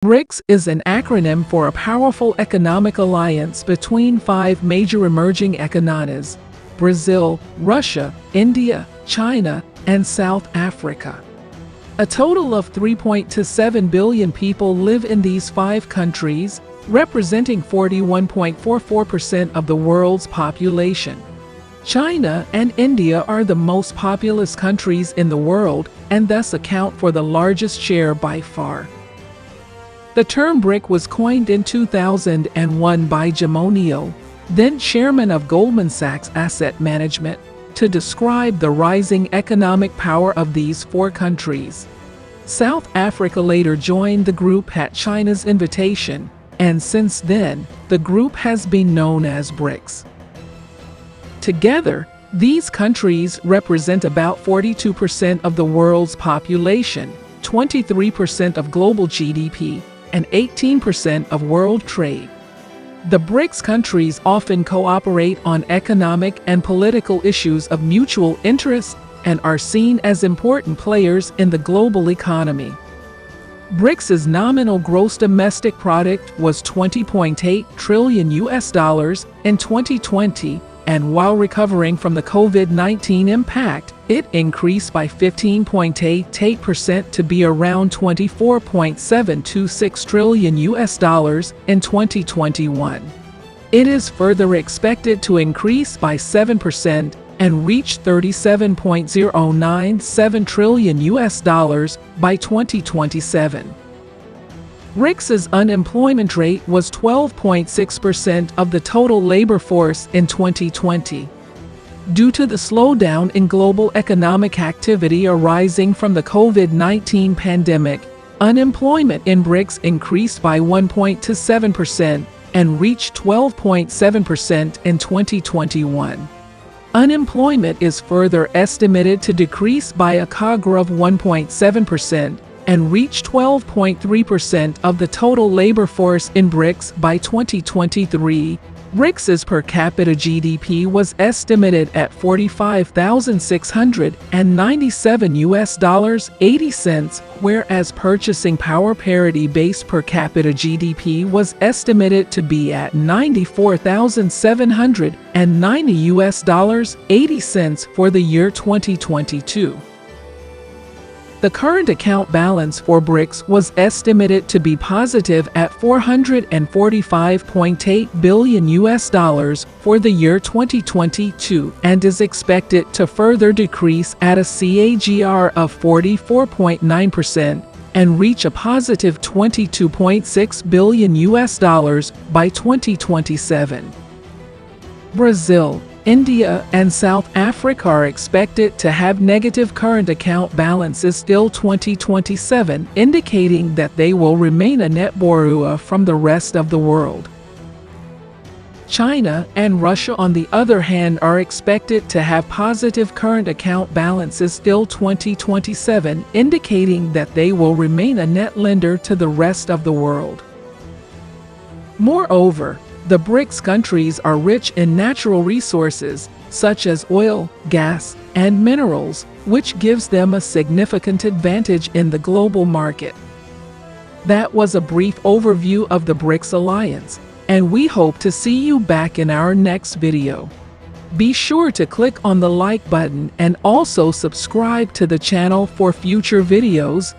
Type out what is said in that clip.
BRICS is an acronym for a powerful economic alliance between 5 major emerging economies: Brazil, Russia, India, China, and South Africa. A total of 3.27 billion people live in these 5 countries, representing 41.44% of the world's population. China and India are the most populous countries in the world and thus account for the largest share by far. The term BRIC was coined in 2001 by Jim O'Neill, then chairman of Goldman Sachs Asset Management, to describe the rising economic power of these 4 countries. South Africa later joined the group at China's invitation, and since then, the group has been known as BRICS. Together, these countries represent about 42% of the world's population, 23% of global GDP, and 18% of world trade. The BRICS countries often cooperate on economic and political issues of mutual interest and are seen as important players in the global economy. BRICS's nominal gross domestic product was $20.8 trillion in 2020, and while recovering from the COVID-19 impact, it increased by 15.88% to be around $24.726 trillion in 2021. It is further expected to increase by 7% and reach $37.097 trillion by 2027. BRICS's unemployment rate was 12.6% of the total labor force in 2020. Due to the slowdown in global economic activity arising from the COVID-19 pandemic, unemployment in BRICS increased by 1.27% and reached 12.7% in 2021. Unemployment is further estimated to decrease by a CAGR of 1.7% and reach 12.3% of the total labor force in BRICS by 2023. BRICS's per capita GDP was estimated at $45,697.80, whereas purchasing power parity-based per capita GDP was estimated to be at $94,790.80 for the year 2022. The current account balance for BRICS was estimated to be positive at $445.8 billion for the year 2022 and is expected to further decrease at a CAGR of 44.9% and reach a positive $22.6 billion by 2027. Brazil, India, and South Africa are expected to have negative current account balances till 2027, indicating that they will remain a net borrower from the rest of the world. China and Russia, on the other hand, are expected to have positive current account balances till 2027, indicating that they will remain a net lender to the rest of the world. Moreover, the BRICS countries are rich in natural resources, such as oil, gas, and minerals, which gives them a significant advantage in the global market. That was a brief overview of the BRICS alliance, and we hope to see you back in our next video. Be sure to click on the like button and also subscribe to the channel for future videos.